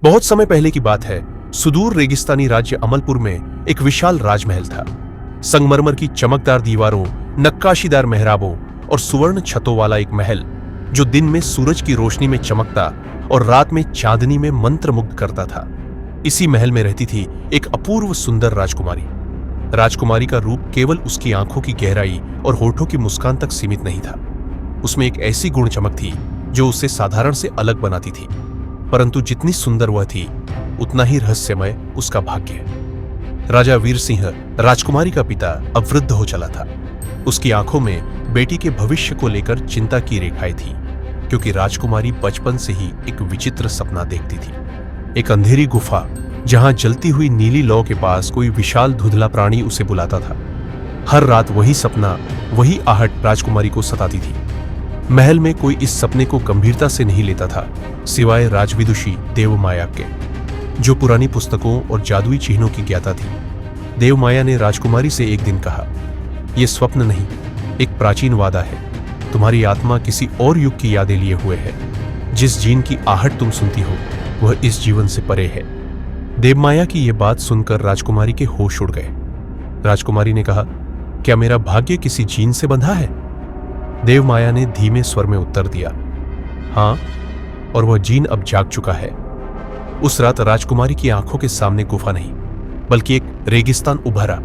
बहुत समय पहले की बात है। सुदूर रेगिस्तानी राज्य अमलपुर में एक विशाल राजमहल था। संगमरमर की चमकदार दीवारों, नक्काशीदार मेहराबों और सुवर्ण छतों वाला एक महल जो दिन में सूरज की रोशनी में चमकता और रात में चांदनी में मंत्रमुग्ध करता था। इसी महल में रहती थी एक अपूर्व सुंदर राजकुमारी। राजकुमारी का रूप केवल उसकी आंखों की गहराई और होठों की मुस्कान तक सीमित नहीं था। उसमें एक ऐसी गुण चमक थी जो उसे साधारण से अलग बनाती थी। परंतु जितनी सुंदर वह थी, उतना ही रहस्यमय उसका भाग्य। राजा वीर सिंह, राजकुमारी का पिता, अब वृद्ध हो चला था। उसकी आंखों में बेटी के भविष्य को लेकर चिंता की रेखाएं थी, क्योंकि राजकुमारी बचपन से ही एक विचित्र सपना देखती थी। एक अंधेरी गुफा जहां जलती हुई नीली लौ के पास कोई विशाल धुंधला प्राणी उसे बुलाता था। हर रात वही सपना, वही आहट राजकुमारी को सताती थी। महल में कोई इस सपने को गंभीरता से नहीं लेता था, सिवाय राजविदुषी देवमाया के, जो पुरानी पुस्तकों और जादुई चिन्हों की ज्ञाता थी। देवमाया ने राजकुमारी से एक दिन कहा, यह स्वप्न नहीं, एक प्राचीन वादा है। तुम्हारी आत्मा किसी और युग की यादें लिए हुए है। जिस जीन की आहट तुम सुनती हो, वह इस जीवन से परे है। देवमाया की यह बात सुनकर राजकुमारी के होश उड़ गए। राजकुमारी ने कहा, क्या मेरा भाग्य किसी जीन से बंधा है? देवमाया ने धीमे स्वर में उत्तर दिया, हाँ, और वह जीन अब जाग चुका है। उस रात राजकुमारी की आंखों के सामने गुफा नहीं, बल्कि एक रेगिस्तान उभरा,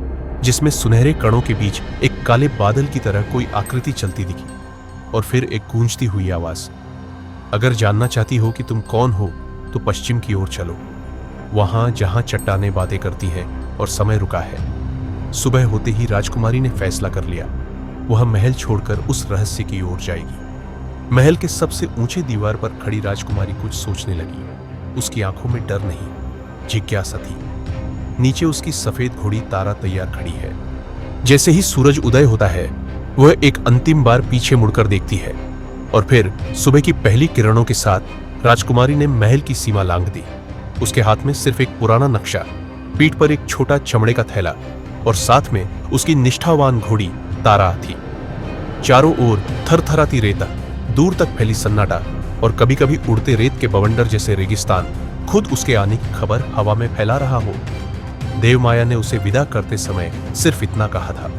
जिसमें सुनहरे कणों के बीच एक काले बादल की तरह कोई आकृति चलती दिखी। और फिर एक गूंजती हुई आवाज, अगर जानना चाहती हो कि तुम कौन हो, तो पश्चिम की ओर चलो, वहां जहां चट्टानें बातें करती हैं और समय रुका है। सुबह होते ही राजकुमारी ने फैसला कर लिया, वह महल छोड़कर उस रहस्य की ओर जाएगी। महल के सबसे ऊंचे दीवार पर खड़ी राजकुमारी कुछ सोचने लगी। उसकी आंखों में डर नहीं, जिज्ञासा थी। नीचे उसकी सफेद घोड़ी तारा तैयार खड़ी है। जैसे ही सूरज उदय होता है, वह एक अंतिम बार पीछे मुड़कर देखती है, और फिर सुबह की पहली किरणों के साथ राजकुमारी ने महल की सीमा लांघ दी। उसके हाथ में सिर्फ एक पुराना नक्शा, पीठ पर एक छोटा चमड़े का थैला, और साथ में उसकी निष्ठावान घोड़ी तारा थी। चारों ओर थरथराती रेता, दूर तक फैली सन्नाटा, और कभी कभी उड़ते रेत के बवंडर जैसे रेगिस्तान खुद उसके आने की खबर हवा में फैला रहा हो। देवमाया ने उसे विदा करते समय सिर्फ इतना कहा था,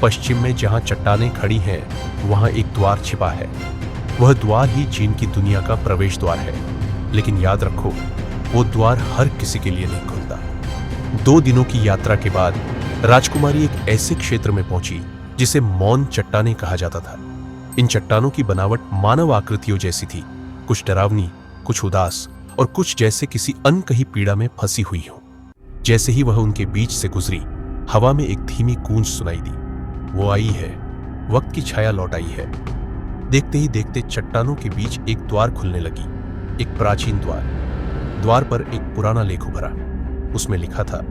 पश्चिम में जहां चट्टानें खड़ी हैं, वहां एक द्वार छिपा है। वह द्वार ही जीन की दुनिया का प्रवेश द्वार है। लेकिन याद रखो, वो द्वार हर किसी के लिए नहीं खुलता। 2 दिनों की यात्रा के बाद राजकुमारी एक ऐसे क्षेत्र में पहुंची जिसे मौन चट्टानें कहा जाता था। इन चट्टानों की बनावट मानव आकृतियों जैसी थी, कुछ डरावनी, कुछ उदास, और कुछ जैसे किसी अनकही पीड़ा में फंसी हुई हो। जैसे ही वह उनके बीच से गुजरी, हवा में एक धीमी गूंज सुनाई दी, वो आई है, वक्त की छाया लौट आई है। देखते ही देखते चट्टानों के बीच एक द्वार खुलने लगी, एक प्राचीन द्वार। द्वार पर एक पुराना लेख उभरा। उसमें लिखा था,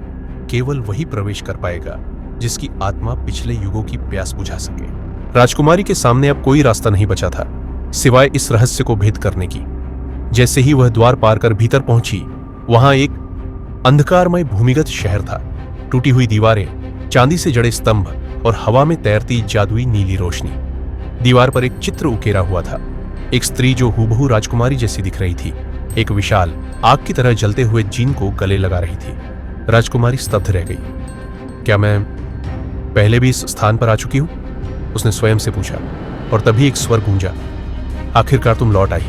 केवल वही प्रवेश कर पाएगा जिसकी आत्मा पिछले युगों की प्यास बुझा सके। राजकुमारी के सामने अब कोई रास्ता नहीं बचा था, सिवाय इस रहस्य को भेद करने की। जैसे ही वह द्वार पार कर भीतर पहुंची, वहां एक अंधकारमय भूमिगत शहर था। टूटी हुई दीवारें, चांदी से जड़े स्तंभ और हवा में तैरती जादुई नीली रोशनी। दीवार पर एक चित्र उकेरा हुआ था, एक स्त्री जो हूबहू राजकुमारी जैसी दिख रही थी, एक विशाल आग की तरह जलते हुए जीन को गले लगा रही थी। राजकुमारी स्तब्ध रह गई। क्या मैं पहले भी इस स्थान पर आ चुकी हूं? उसने स्वयं से पूछा, और तभी एक स्वर गूंजा, आखिरकार तुम लौट आई।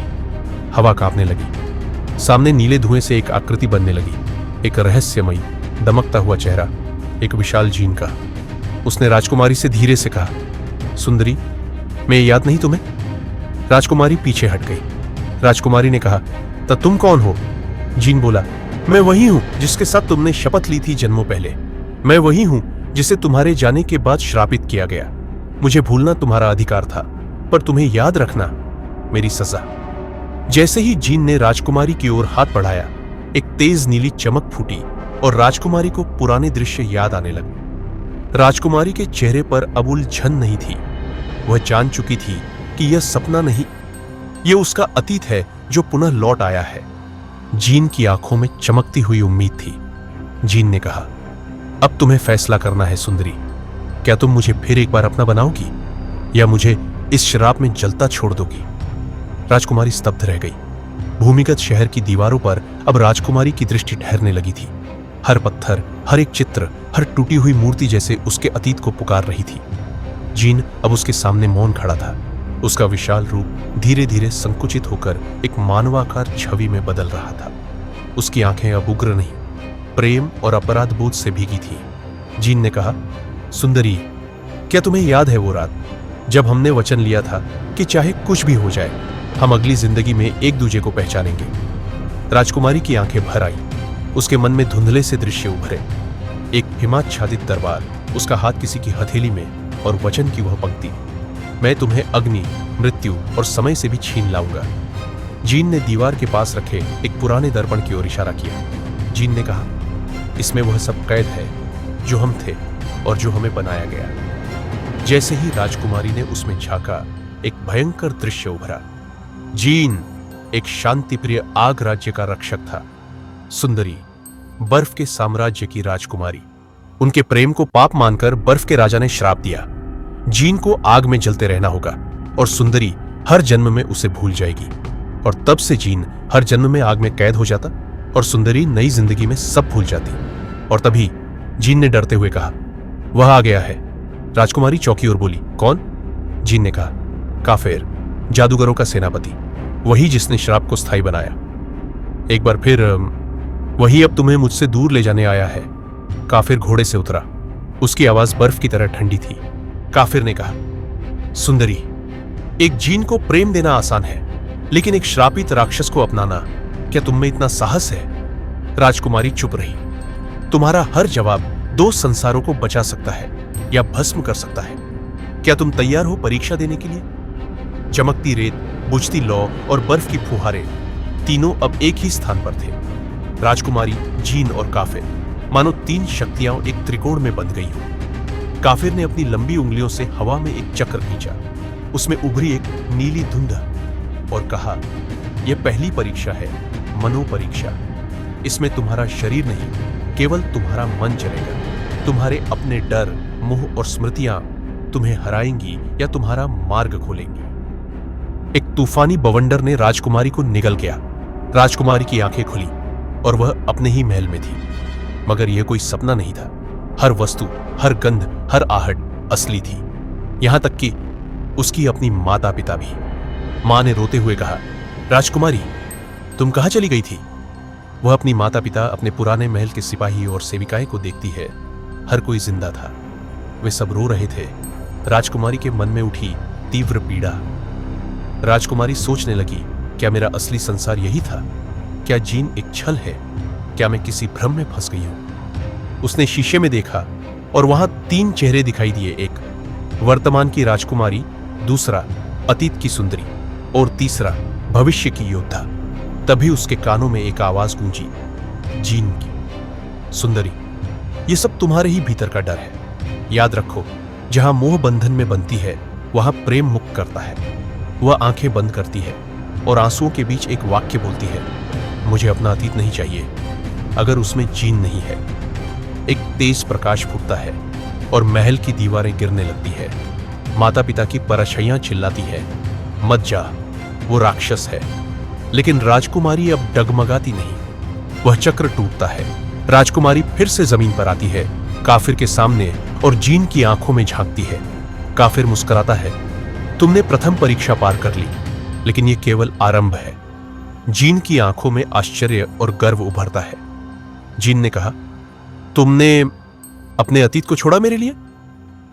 हवा कांपने लगी। सामने नीले धुएं से एक आकृति बनने लगी, एक रहस्यमयी, दमकता हुआ चेहरा, एक विशाल जीन का। उसने राजकुमारी से धीरे से कहा, सुंदरी, मैं याद नहीं तुम्हें? राजकुमारी पीछे हट गई। राजकुमारी ने कहा, तब तुम कौन हो? जीन बोला, मैं वही हूं जिसके साथ तुमने शपथ ली थी जन्मों पहले। मैं वही हूं जिसे तुम्हारे जाने के बाद श्रापित किया गया। मुझे भूलना तुम्हारा अधिकार था, पर तुम्हें याद रखना मेरी सजा। जैसे ही जीन ने राजकुमारी की ओर हाथ बढ़ाया, एक तेज नीली चमक फूटी और राजकुमारी को पुराने दृश्य याद आने लगे। राजकुमारी के चेहरे पर अब उलझन नहीं थी। वह जान चुकी थी कि यह सपना नहीं, यह उसका अतीत है जो पुनः लौट आया है। जीन की आंखों में चमकती हुई उम्मीद थी। जीन ने कहा, अब तुम्हें फैसला करना है सुंदरी। क्या तुम मुझे फिर एक बार अपना बनाओगी, या मुझे इस शराब में जलता छोड़ दोगी? राजकुमारी स्तब्ध रह गई। भूमिगत शहर की दीवारों पर अब राजकुमारी की दृष्टि ठहरने लगी थी। हर पत्थर, हर एक चित्र, हर टूटी हुई मूर्ति जैसे उसके अतीत को पुकार रही थी। जीन अब उसके सामने मौन खड़ा था। उसका विशाल रूप धीरे धीरे संकुचित होकर एक मानवाकार छवि में बदल रहा था। उसकी आंखें अब उग्र नहीं, प्रेम और अपराध बोध से भीगी थी। जीन ने कहा, सुंदरी, क्या तुम्हें याद है वो रात जब हमने वचन लिया था कि चाहे कुछ भी हो जाए हम अगली जिंदगी में एक दूजे को पहचानेंगे? राजकुमारी की आंखें भर आई। उसके मन में धुंधले से दृश्य उभरे। एक हिमाच्छादित दरबार, उसका हाथ किसी की हथेली में और वचन की वह पंक्ति, मैं तुम्हें अग्नि, मृत्यु और समय से भी छीन लाऊंगा। जीन ने दीवार के पास रखे एक पुराने दर्पण की ओर इशारा किया। जीन ने कहा, इसमें वह सब कैद है जो हम थे और जो हमें बनाया गया। जैसे ही राजकुमारी ने उसमें झांका, एक भयंकर दृश्य उभरा। जीन एक शांतिप्रिय आग राज्य का रक्षक था। सुंदरी बर्फ के साम्राज्य की राजकुमारी। उनके प्रेम को पाप मानकर बर्फ के राजा ने श्राप दिया। जीन को आग में जलते रहना होगा और सुंदरी हर जन्म में उसे भूल जाएगी। और तब से जीन हर जन्म में आग में कैद हो जाता और सुंदरी नई जिंदगी में सब भूल जाती। और तभी जीन ने डरते हुए कहा, वह आ गया है। राजकुमारी चौंकी और बोली, कौन? जीन ने कहा, काफिर, जादूगरों का सेनापति, वही जिसने श्राप को स्थायी बनाया। एक बार फिर वही अब तुम्हें मुझसे दूर ले जाने आया है। काफिर घोड़े से उतरा। उसकी आवाज बर्फ की तरह ठंडी थी। काफिर ने कहा, सुंदरी, एक जीन को प्रेम देना आसान है, लेकिन एक श्रापित राक्षस को अपनाना, क्या तुम में इतना साहस है? राजकुमारी चुप रही। तुम्हारा हर जवाब दो संसारों को बचा सकता है या भस्म कर सकता है। क्या तुम तैयार हो परीक्षा देने के लिए? चमकती रेत, बुझती लौ और बर्फ की फुहारें, तीनों अब एक ही स्थान पर थे। राजकुमारी, जीन और काफिर, मानो तीन शक्तियां एक त्रिकोण में बंध गई हो। काफिर ने अपनी लंबी उंगलियों से हवा में एक चक्र खींचा। उसमें उभरी एक नीली धुंध और कहा, यह पहली परीक्षा है, मनोपरीक्षा। इसमें तुम्हारा शरीर नहीं, केवल तुम्हारा मन चलेगा। तुम्हारे अपने डर, मोह और स्मृतियां तुम्हें हराएंगी या तुम्हारा मार्ग खोलेंगी। एक तूफानी बवंडर ने राजकुमारी को निगल गया। राजकुमारी की आंखें खुली और वह अपने ही महल में थी। मगर यह कोई सपना नहीं था। हर वस्तु, हर गंध, हर आहट असली थी। यहां तक कि उसकी अपनी माता पिता भी। मां ने रोते हुए कहा, राजकुमारी, तुम कहां चली गई थी? वह अपनी माता पिता, अपने पुराने महल के सिपाही और सेविकाएं को देखती है। हर कोई जिंदा था। वे सब रो रहे थे। राजकुमारी के मन में उठी तीव्र पीड़ा। राजकुमारी सोचने लगी, क्या मेरा असली संसार यही था? क्या जीन एक छल है? क्या मैं किसी भ्रम में फंस गई हूं? उसने शीशे में देखा और वहां तीन चेहरे दिखाई दिए। एक वर्तमान की राजकुमारी, दूसरा अतीत की सुंदरी और तीसरा भविष्य की योद्धा। तभी उसके कानों में एक आवाज गूंजी, जीन की। सुंदरी, ये सब तुम्हारे ही भीतर का डर है। याद रखो, जहां मोह बंधन में बनती है वहां प्रेम मुक्त करता है। वह आंखें बंद करती है और आंसुओं के बीच एक वाक्य बोलती है, मुझे अपना अतीत नहीं चाहिए अगर उसमें जीन नहीं है। एक तेज प्रकाश फूटता है और महल की दीवारें गिरने लगती है। माता पिता की परछाइयां चिल्लाती है, मत जा, वो राक्षस है। लेकिन राजकुमारी अब डगमगाती नहीं। वह चक्र टूटता है। राजकुमारी फिर से जमीन पर आती है, काफिर के सामने, और जीन की आंखों में झांकती है। काफिर मुस्कुराता है, तुमने प्रथम परीक्षा पार कर ली, लेकिन यह केवल आरंभ है। जीन की आंखों में आश्चर्य और गर्व उभरता है। जीन ने कहा, तुमने अपने अतीत को छोड़ा मेरे लिए?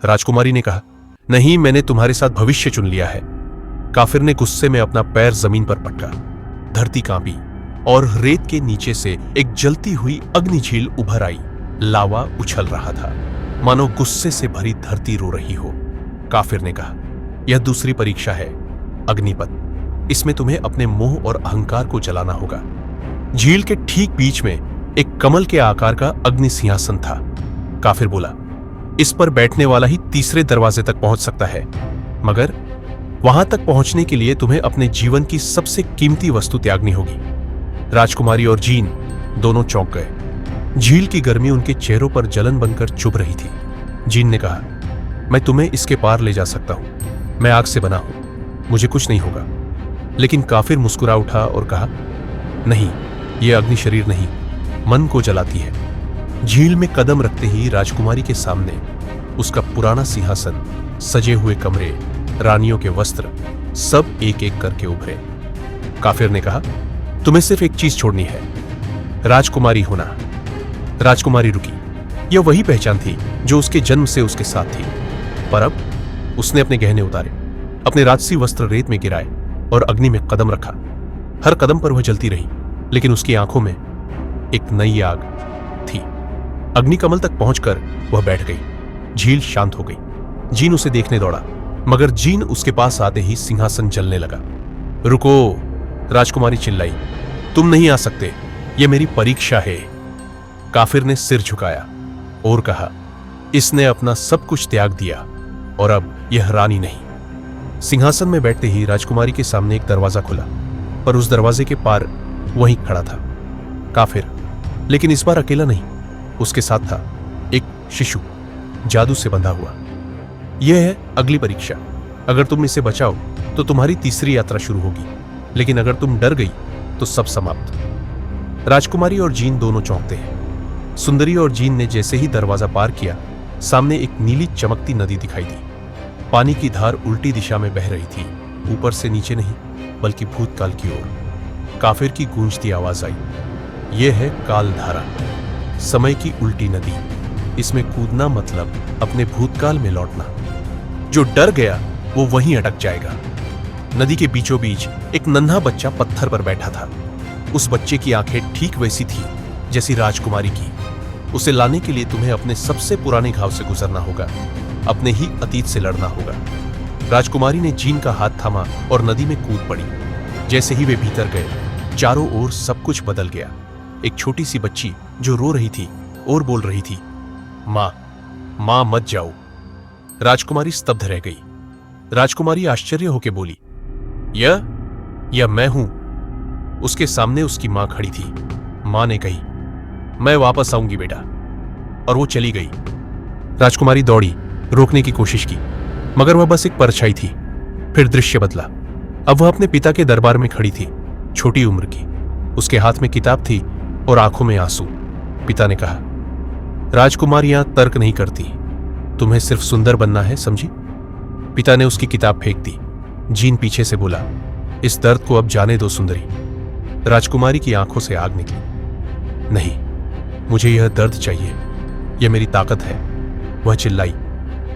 राजकुमारी ने कहा, नहीं, मैंने तुम्हारे साथ भविष्य चुन लिया है। काफिर ने गुस्से में अपना पैर जमीन पर पटका। धरती कांपी और रेत के नीचे से एक जलती हुई अग्नि झील उभर आई। लावा उछल रहा था, मानो गुस्से से भरी धरती रो रही हो। काफिर ने कहा, यह दूसरी परीक्षा है, अग्निपथ। इसमें तुम्हें अपने मोह और अहंकार को जलाना होगा। झील के ठीक बीच में एक कमल के आकार का अग्नि सिंहासन था। काफिर बोला, इस पर बैठने वाला ही तीसरे दरवाजे तक पहुंच सकता है, मगर वहां तक पहुंचने के लिए तुम्हें अपने जीवन की सबसे कीमती वस्तु त्यागनी होगी। राजकुमारी और जीन दोनों चौंक गए। झील की गर्मी उनके चेहरों पर जलन बनकर चुभ रही थी। जीन ने कहा, मैं तुम्हें इसके पार ले जा सकता हूं। मैं आग से बना हूं, मुझे कुछ नहीं होगा। लेकिन काफिर मुस्कुरा उठा और कहा, नहीं, यह अग्नि शरीर नहीं, मन को जलाती है। झील में कदम रखते ही राजकुमारी के सामने उसका पुराना सिंहासन, सजे हुए कमरे, रानियों के वस्त्र, सब एक एक करके उभरे। काफिर ने कहा, तुम्हें सिर्फ एक चीज छोड़नी है, राजकुमारी होना। राजकुमारी रुकी। यह वही पहचान थी जो उसके जन्म से उसके साथ थी। पर अब उसने अपने गहने उतारे, अपने राजसी वस्त्र रेत में गिराए और अग्नि में कदम रखा। हर कदम पर वह जलती रही, लेकिन उसकी आंखों में एक नई आग थी। अग्नि कमल तक पहुंचकर वह बैठ गई। झील शांत हो गई। जीन उसे देखने दौड़ा, मगर जीन उसके पास आते ही सिंहासन जलने लगा। रुको, राजकुमारी चिल्लाई, तुम नहीं आ सकते, यह मेरी परीक्षा है। काफिर ने सिर झुकाया और कहा, इसने अपना सब कुछ त्याग दिया और अब यह रानी नहीं। सिंहासन में बैठते ही राजकुमारी के सामने एक दरवाजा खुला, पर उस दरवाजे के पार वहीं खड़ा था काफिर, लेकिन इस बार अकेला नहीं। उसके साथ था एक शिशु, जादू से बंधा हुआ। यह है अगली परीक्षा। अगर तुम इसे बचाओ तो तुम्हारी तीसरी यात्रा शुरू होगी, लेकिन अगर तुम डर गई तो सब समाप्त। राजकुमारी और जीन दोनों चौंकते हैं। सुंदरी और जीन ने जैसे ही दरवाजा पार किया, सामने एक नीली चमकती नदी दिखाई दी। पानी की धार उल्टी दिशा में बह रही थी, ऊपर से नीचे नहीं बल्कि भूतकाल की ओर। काफिर की गूंजती आवाज आई, यह है कालधारा, समय की उल्टी नदी। इसमें कूदना मतलब अपने भूतकाल में लौटना। जो डर गया वो वहीं अटक जाएगा। नदी के बीचों बीच एक नन्हा बच्चा पत्थर पर बैठा था। उस बच्चे की आंखें ठीक वैसी थी जैसी राजकुमारी की। उसे लाने के लिए तुम्हें अपने सबसे पुराने घाव से गुजरना होगा, अपने ही अतीत से लड़ना होगा। राजकुमारी ने जीन का हाथ थामा और नदी में कूद पड़ी। जैसे ही वे भीतर गए, चारों ओर सब कुछ बदल गया। एक छोटी सी बच्ची जो रो रही थी और बोल रही थी, मां, मां मत जाओ। राजकुमारी स्तब्ध रह गई। राजकुमारी आश्चर्य होकर बोली, यह मैं हूं। उसके सामने उसकी मां खड़ी थी। मां ने कही, मैं वापस आऊंगी बेटा, और वो चली गई। राजकुमारी दौड़ी, रोकने की कोशिश की, मगर वह बस एक परछाई थी। फिर दृश्य बदला। अब वह अपने पिता के दरबार में खड़ी थी, छोटी उम्र की। उसके हाथ में किताब थी और आंखों में आंसू। पिता ने कहा, राजकुमारियां तर्क नहीं करती, तुम्हें सिर्फ सुंदर बनना है, समझी? पिता ने उसकी किताब फेंक दी। जीन पीछे से बोला, इस दर्द को अब जाने दो सुंदरी। राजकुमारी की आंखों से आग निकली। नहीं, मुझे यह दर्द चाहिए, यह मेरी ताकत है, वह चिल्लाई,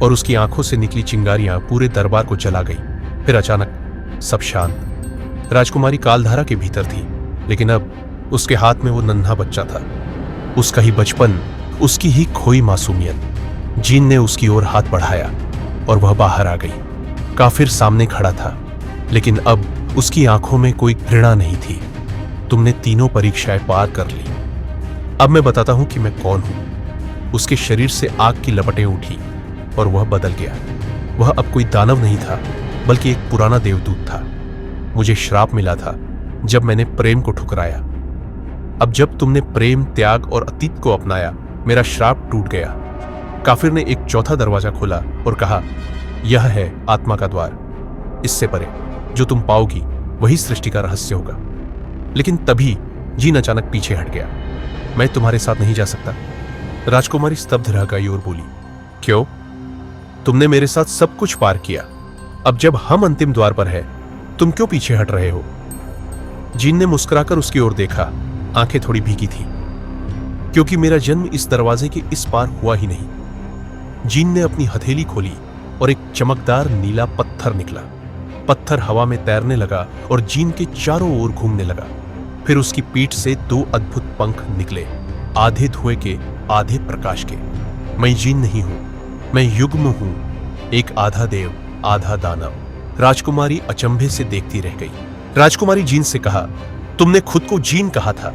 और उसकी आंखों से निकली चिंगारियां पूरे दरबार को जला गई। फिर अचानक सब शांत। राजकुमारी कालधारा के भीतर थी, लेकिन अब उसके हाथ में वो नन्हा बच्चा था, उसका ही बचपन, उसकी ही खोई मासूमियत। जीन ने उसकी ओर हाथ बढ़ाया और वह बाहर आ गई। काफिर सामने खड़ा था, लेकिन अब उसकी आंखों में कोई घृणा नहीं थी। तुमने तीनों परीक्षाएं पार कर ली, अब मैं बताता हूं कि मैं कौन हूं। उसके शरीर से आग की लपटें उठी और वह बदल गया। वह अब कोई दानव नहीं था, बल्कि एक पुराना देवदूत था। मुझे श्राप मिला था जब मैंने प्रेम को ठुकराया। अब जब तुमने प्रेम, त्याग और अतीत को अपनाया, मेरा श्राप टूट गया। काफिर ने एक चौथा दरवाजा खोला और कहा, यह है आत्मा का द्वार। इससे परे जो तुम पाओगी वही सृष्टि का रहस्य होगा। लेकिन तभी जीन अचानक पीछे हट गया। मैं तुम्हारे साथ नहीं जा सकता। राजकुमारी स्तब्ध रह गई और बोली, क्यों? तुमने मेरे साथ सब कुछ पार किया, अब जब हम अंतिम द्वार पर है, तुम क्यों पीछे हट रहे हो? जीन ने मुस्कुराकर उसकी ओर देखा। आंखें थोड़ी भीगी थी, क्योंकि मेरा जन्म इस दरवाजे के इस पार हुआ ही नहीं। जीन ने अपनी हथेली खोली और एक चमकदार नीला पत्थर निकला। पत्थर हवा में तैरने लगा और जीन के चारों ओर घूमने लगा। फिर उसकी पीठ से दो अद्भुत पंख निकले, आधे धुएं के, आधे प्रकाश के। मैं जीन नहीं हूं, मैं युग्म हूं, एक आधा देव, आधा दानव। राजकुमारी अचंभे से देखती रह गई। राजकुमारी जीन से कहा, तुमने खुद को जीन कहा था।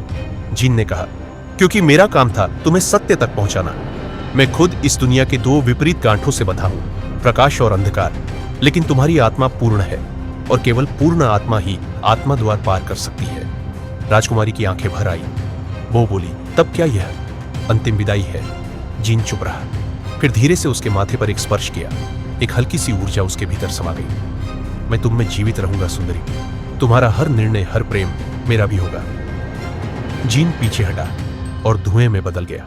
जीन ने कहा, क्योंकि मेरा काम था तुम्हें सत्य तक पहुंचाना। मैं खुद इस दुनिया के दो विपरीत गांठों से बंधा हूं, प्रकाश और अंधकार। लेकिन तुम्हारी आत्मा पूर्ण है, और केवल पूर्ण आत्मा ही आत्मा द्वार पार कर सकती है। राजकुमारी की आंखें भर आई। वो बोली, तब क्या यह अंतिम विदाई है? जीन चुप रहा। फिर धीरे से उसके माथे पर एक स्पर्श किया। एक हल्की सी ऊर्जा उसके भीतर समा गई। मैं तुम में जीवित रहूंगा सुंदरी। तुम्हारा हर निर्णय, हर प्रेम मेरा भी होगा। जीन पीछे हटा और धुएं में बदल गया।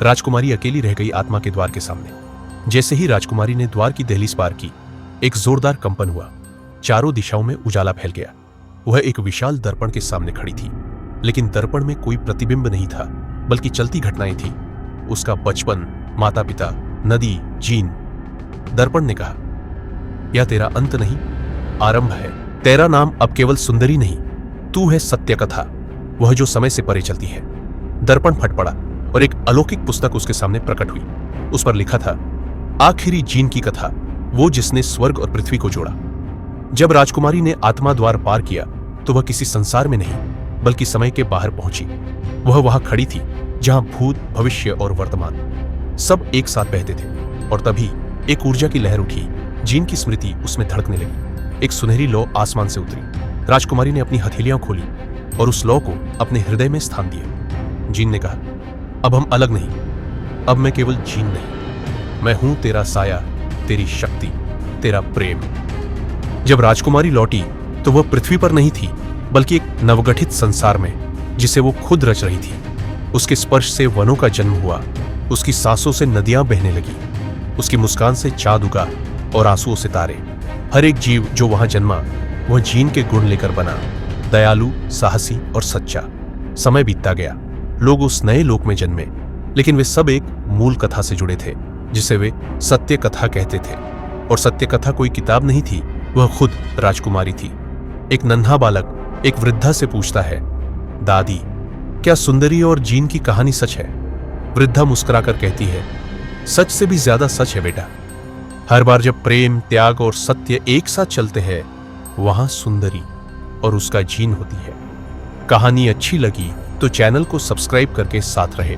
राजकुमारी अकेली रह गई आत्मा के द्वार के सामने। जैसे ही राजकुमारी ने द्वार की दहलीज पार की, एक जोरदार कंपन हुआ। चारों दिशाओं में उजाला फैल गया। वह एक विशाल दर्पण के सामने खड़ी थी, लेकिन दर्पण में कोई प्रतिबिंब नहीं था, बल्कि चलती घटनाएं थी। उसका बचपन, माता पिता, नदी, जीन। दर्पण ने कहा, यह तेरा अंत नहीं, आरंभ है। तेरा नाम अब केवल सुंदरी नहीं, तू है सत्य कथा, वह जो समय से परे चलती है। दर्पण फट पड़ा और एक अलौकिक पुस्तक उसके सामने प्रकट हुई। उस पर लिखा था, आखिरी जीन की कथा, वो जिसने स्वर्ग और पृथ्वी को जोड़ा। जब राजकुमारी ने आत्मा द्वार पार किया तो वह किसी संसार में नहीं, बल्कि समय के बाहर पहुंची। वह वहां खड़ी थी जहां भूत, भविष्य और वर्तमान सब एक साथ बहते थे। और तभी एक ऊर्जा की लहर उठी। जीन की स्मृति उसमें धड़कने लगी। एक सुनहरी लौ आसमान से उतरी। राजकुमारी ने अपनी हथेलियां खोली और उस लौ को अपने हृदय में स्थान दिया। जीन ने कहा, अब हम अलग नहीं, अब मैं केवल जीन नहीं, मैं हूं तेरा साया, तेरी शक्ति, तेरा प्रेम। जब राजकुमारी लौटी तो वह पृथ्वी पर नहीं थी, बल्कि एक नवगठित संसार में, जिसे वो खुद रच रही थी। उसके स्पर्श से वनों का जन्म हुआ, उसकी सांसों से नदियां बहने लगी, उसकी मुस्कान से चांद उगा और आंसुओं से तारे। हर एक जीव जो वहां जन्मा वह जीन के गुण लेकर बना, दयालु, साहसी और सच्चा। समय बीतता गया, लोग उस नए लोक में जन्मे, लेकिन वे सब एक मूल कथा से जुड़े थे, जिसे वे सत्य कथा कहते थे। और सत्य कथा कोई किताब नहीं थी, वह खुद राजकुमारी थी। एक नन्हा बालक एक वृद्धा से पूछता है, दादी, क्या सुंदरी और जीन की कहानी सच है? वृद्धा मुस्कुराकर कहती है, सच से भी ज्यादा सच है बेटा। हर बार जब प्रेम, त्याग और सत्य एक साथ चलते हैं, वहां सुंदरी और उसका जीन होती है। कहानी अच्छी लगी तो चैनल को सब्सक्राइब करके साथ रहे।